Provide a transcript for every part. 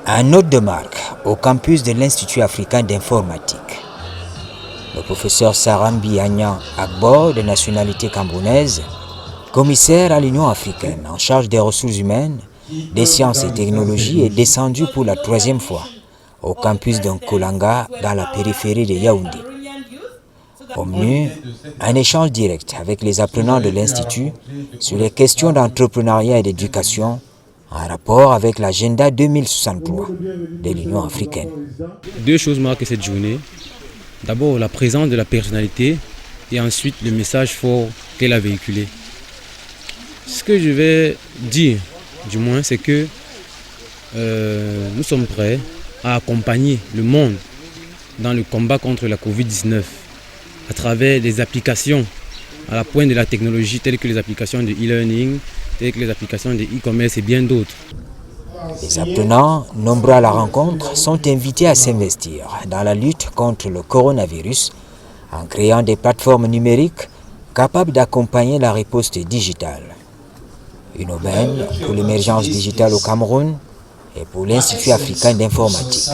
Un note de marque au campus de l'Institut africain d'informatique. Le professeur Sarambi Agnan Agbo, de nationalité camerounaise, commissaire à l'Union africaine en charge des ressources humaines, des sciences et technologies, est descendu pour la 3e fois au campus d'Nkolanga dans la périphérie de Yaoundé. Au menu, un échange direct avec les apprenants de l'Institut sur les questions d'entrepreneuriat et d'éducation en rapport avec l'agenda 2063 de l'Union africaine. Deux choses marquent cette journée. D'abord, la présence de la personnalité et ensuite le message fort qu'elle a véhiculé. Ce que je vais dire, du moins, c'est que nous sommes prêts à accompagner le monde dans le combat contre la Covid-19 à travers des applications à la pointe de la technologie telles que les applications de e-learning, telles que les applications de e-commerce et bien d'autres. Les apprenants, nombreux à la rencontre, sont invités à s'investir dans la lutte contre le coronavirus en créant des plateformes numériques capables d'accompagner la riposte digitale. Une aubaine pour l'émergence digitale au Cameroun et pour l'Institut africain d'informatique.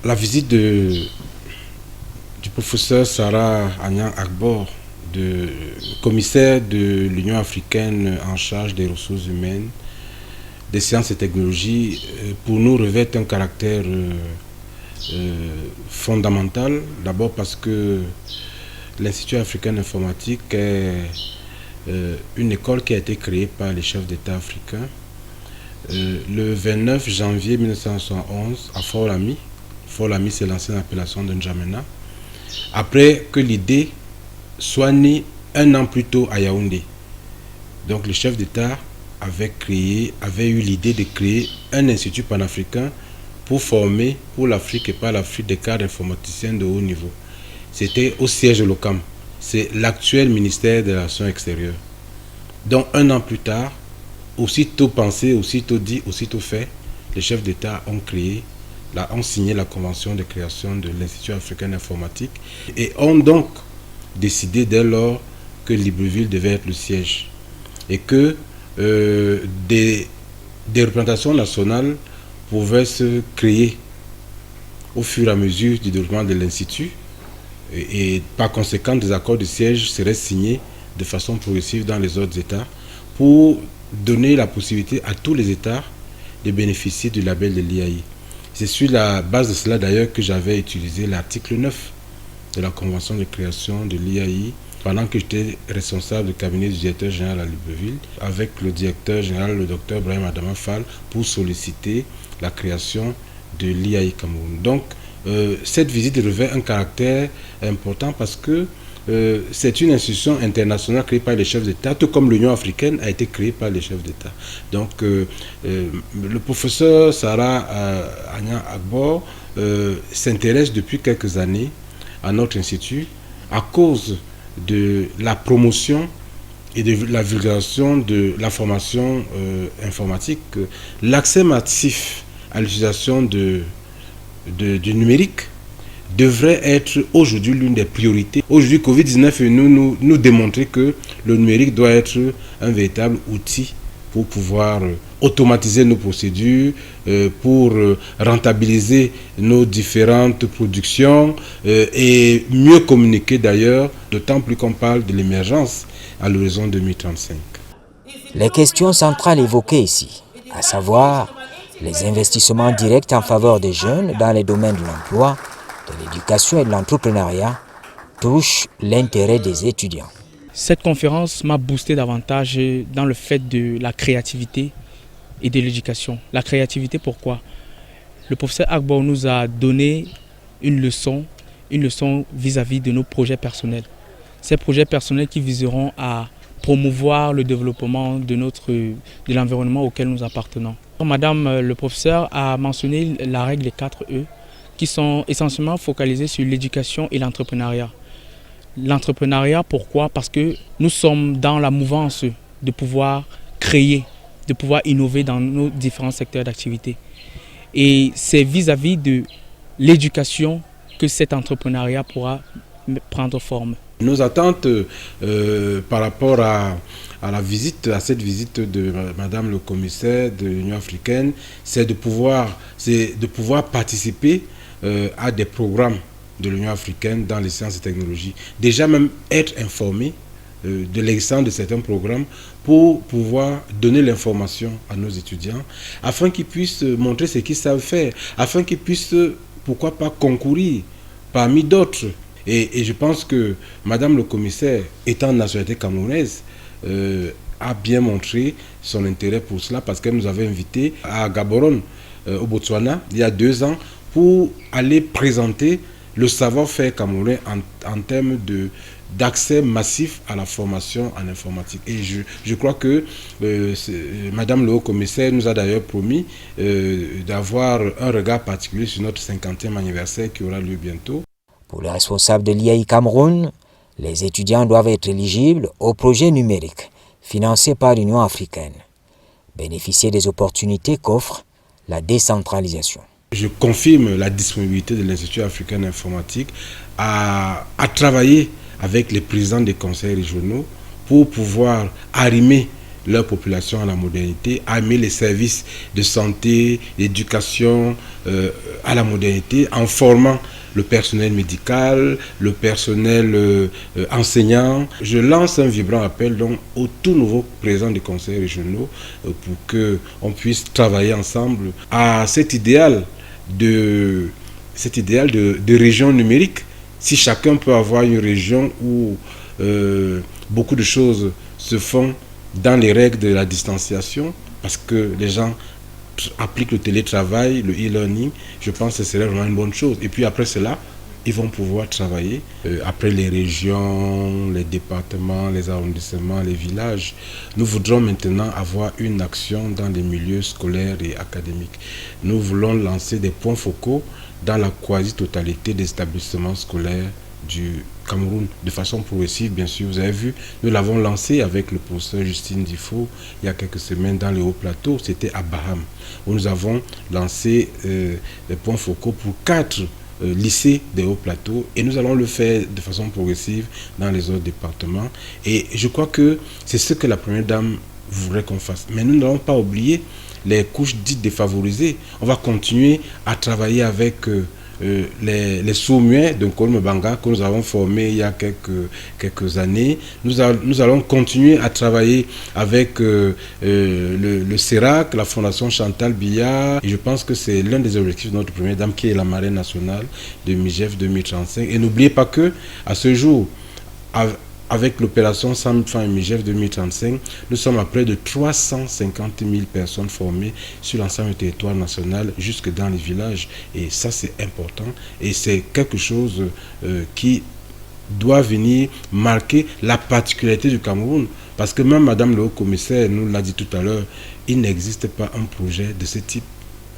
La visite du professeur Sarah Agnan Agbo, commissaire de l'Union africaine en charge des ressources humaines, des sciences et technologies, pour nous revêt un caractère fondamental. D'abord parce que l'Institut africain d'informatique est une école qui a été créée par les chefs d'État africains le 29 janvier 1971 à Fort Lamy. Fort Lamy, c'est l'ancienne appellation de N'Djamena. Après que l'idée soit née un an plus tôt à Yaoundé. Donc le chef d'État avait eu l'idée de créer un institut panafricain pour former pour l'Afrique et par l'Afrique des cadres informaticiens de haut niveau. C'était au siège de l'OCAM. C'est l'actuel ministère des Relations extérieures. Donc un an plus tard, aussitôt pensé, aussitôt dit, aussitôt fait, les chefs d'État ont signé la convention de création de l'Institut africain d'informatique et ont donc décidé dès lors que Libreville devait être le siège et que des représentations nationales pouvaient se créer au fur et à mesure du développement de l'Institut et par conséquent des accords de siège seraient signés de façon progressive dans les autres États pour donner la possibilité à tous les États de bénéficier du label de l'IAI. C'est sur la base de cela d'ailleurs que j'avais utilisé l'article 9 de la convention de création de l'IAI pendant que j'étais responsable du cabinet du directeur général à Libreville avec le directeur général, le docteur Brahim Adama Fall, pour solliciter la création de l'IAI Cameroun. Donc cette visite revêt un caractère important parce que c'est une institution internationale créée par les chefs d'État, tout comme l'Union africaine a été créée par les chefs d'État. Donc le professeur Sarah Agnan Agbo s'intéresse depuis quelques années à notre institut à cause de la promotion et de la vulgarisation de la formation informatique, l'accès massif à l'utilisation du numérique devrait être aujourd'hui l'une des priorités. Aujourd'hui, Covid-19 nous démontrer que le numérique doit être un véritable outil pour pouvoir automatiser nos procédures, pour rentabiliser nos différentes productions et mieux communiquer d'ailleurs, d'autant plus qu'on parle de l'émergence à l'horizon 2035. Les questions centrales évoquées ici, à savoir les investissements directs en faveur des jeunes dans les domaines de l'emploi, de l'éducation et de l'entrepreneuriat, touchent l'intérêt des étudiants. Cette conférence m'a boosté davantage dans le fait de la créativité et de l'éducation. La créativité, pourquoi? Le professeur Agbo nous a donné une leçon vis-à-vis de nos projets personnels. Ces projets personnels qui viseront à promouvoir le développement de l'environnement auquel nous appartenons. Madame le professeur a mentionné la règle des 4 E qui sont essentiellement focalisées sur l'éducation et l'entrepreneuriat. L'entrepreneuriat, pourquoi? Parce que nous sommes dans la mouvance de pouvoir créer, de pouvoir innover dans nos différents secteurs d'activité. Et c'est vis-à-vis de l'éducation que cet entrepreneuriat pourra prendre forme. Nos attentes par rapport à cette visite de Madame le commissaire de l'Union africaine, c'est de pouvoir participer à des programmes de l'Union africaine dans les sciences et technologies. Déjà même être informé de l'existence de certains programmes pour pouvoir donner l'information à nos étudiants, afin qu'ils puissent montrer ce qu'ils savent faire, afin qu'ils puissent, pourquoi pas, concourir parmi d'autres. Et je pense que Madame le commissaire, étant de nationalité camerounaise, a bien montré son intérêt pour cela, parce qu'elle nous avait invités à Gaborone, au Botswana, il y a 2 ans, pour aller présenter le savoir-faire camerounais en termes d'accès massif à la formation en informatique. Et je crois que Madame le haut-commissaire nous a d'ailleurs promis d'avoir un regard particulier sur notre 50e anniversaire qui aura lieu bientôt. Pour les responsables de l'IAI Cameroun, les étudiants doivent être éligibles aux projets numériques financés par l'Union africaine, bénéficier des opportunités qu'offre la décentralisation. Je confirme la disponibilité de l'Institut africain d'informatique à travailler avec les présidents des conseils régionaux pour pouvoir arrimer leur population à la modernité, arrimer les services de santé, d'éducation à la modernité, en formant le personnel médical, le personnel enseignant. Je lance un vibrant appel donc aux tout nouveaux présidents des conseils régionaux pour qu'on puisse travailler ensemble à cet idéal de région numérique. Si chacun peut avoir une région où beaucoup de choses se font dans les règles de la distanciation, parce que les gens appliquent le télétravail, le e-learning, je pense que ce serait vraiment une bonne chose. Et puis après cela, ils vont pouvoir travailler après les régions, les départements, les arrondissements, les villages. Nous voudrons maintenant avoir une action dans les milieux scolaires et académiques. Nous voulons lancer des points focaux dans la quasi-totalité des établissements scolaires du Cameroun, de façon progressive, bien sûr. Vous avez vu, nous l'avons lancé avec le professeur Justine Difo il y a quelques semaines dans les hauts plateaux, c'était à Baham, où nous avons lancé des points focaux pour 4 lycées des hauts plateaux, et nous allons le faire de façon progressive dans les autres départements. Et je crois que c'est ce que la première dame voudrait qu'on fasse. Mais nous n'allons pas oublier les couches dites défavorisées. On va continuer à travailler avec les sourds-muets de Nkolme-Banga que nous avons formés il y a quelques années. Nous allons continuer à travailler avec le CERAC, la Fondation Chantal Biya. Et je pense que c'est l'un des objectifs de notre première dame, qui est la marraine nationale de MIGEF 2035. Et n'oubliez pas que à ce jour, avec l'opération 100 000 francs et MIGEF 2035, nous sommes à près de 350 000 personnes formées sur l'ensemble du territoire national, jusque dans les villages. Et ça, c'est important. Et c'est quelque chose qui doit venir marquer la particularité du Cameroun. Parce que même Madame le haut-commissaire nous l'a dit tout à l'heure, il n'existe pas un projet de ce type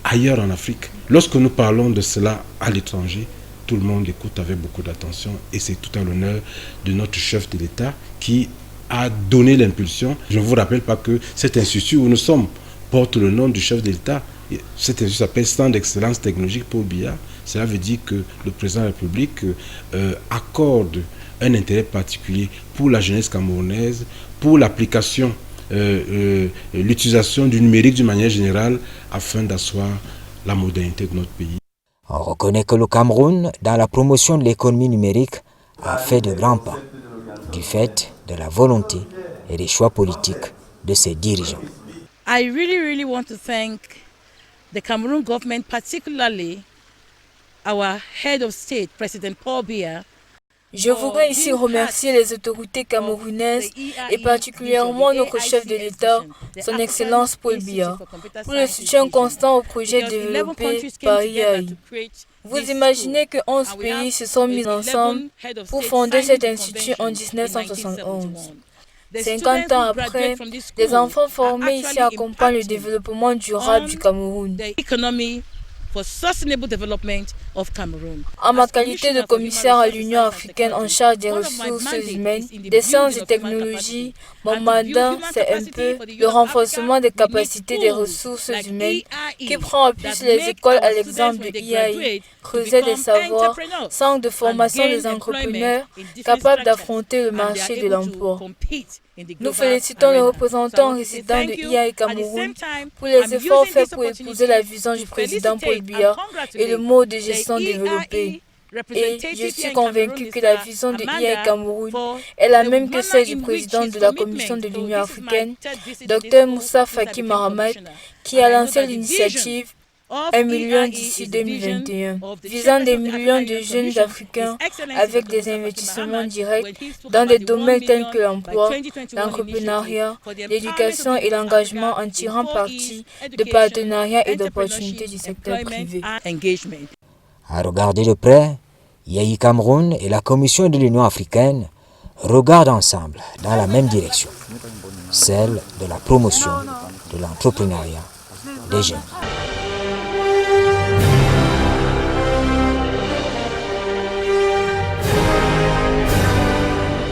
ailleurs en Afrique. Lorsque nous parlons de cela à l'étranger, tout le monde écoute avec beaucoup d'attention, et c'est tout à l'honneur de notre chef de l'État qui a donné l'impulsion. Je ne vous rappelle pas que cet institut où nous sommes porte le nom du chef de l'État. Cet institut s'appelle Centre d'excellence technologique Paul Biya. Cela veut dire que le président de la République accorde un intérêt particulier pour la jeunesse camerounaise, pour l'application, l'utilisation du numérique d'une manière générale, afin d'asseoir la modernité de notre pays. On reconnaît que le Cameroun, dans la promotion de l'économie numérique, a fait de grands pas, du fait de la volonté et des choix politiques de ses dirigeants. I really want to thank the Cameroon government, particularly our head of state, President Paul Biya. Je voudrais ici remercier les autorités camerounaises et particulièrement notre chef de l'État, son Excellence Paul Biya, pour le soutien constant au projet développé par IAI. Vous imaginez que 11 pays se sont mis ensemble pour fonder cet institut en 1971. 50 ans après, les enfants formés ici accompagnent le développement durable du Cameroun. For sustainable development En ma qualité de commissaire à l'Union africaine en charge des ressources humaines, des sciences et technologies, mon mandat, c'est un peu le renforcement des capacités des ressources humaines qui prend en plus les écoles à l'exemple de IAI, creuser des savoirs, centre de formation des entrepreneurs capables d'affronter le marché de l'emploi. Nous félicitons les représentants résidents de IAI Cameroun pour les efforts faits pour épouser la vision du président Paul Biya et le mode de gestion développé. Et je suis convaincu que la vision de IAI Cameroun est la même que celle du président de la Commission de l'Union africaine, Dr Moussa Faki Mahamat, qui a lancé l'initiative 1 million d'ici 2021, visant des millions de jeunes Africains avec des investissements directs dans des domaines tels que l'emploi, l'entrepreneuriat, l'éducation et l'engagement en tirant parti de partenariats et d'opportunités du secteur privé. À regarder de près, IAI Cameroun et la Commission de l'Union africaine regardent ensemble dans la même direction, celle de la promotion de l'entrepreneuriat des jeunes.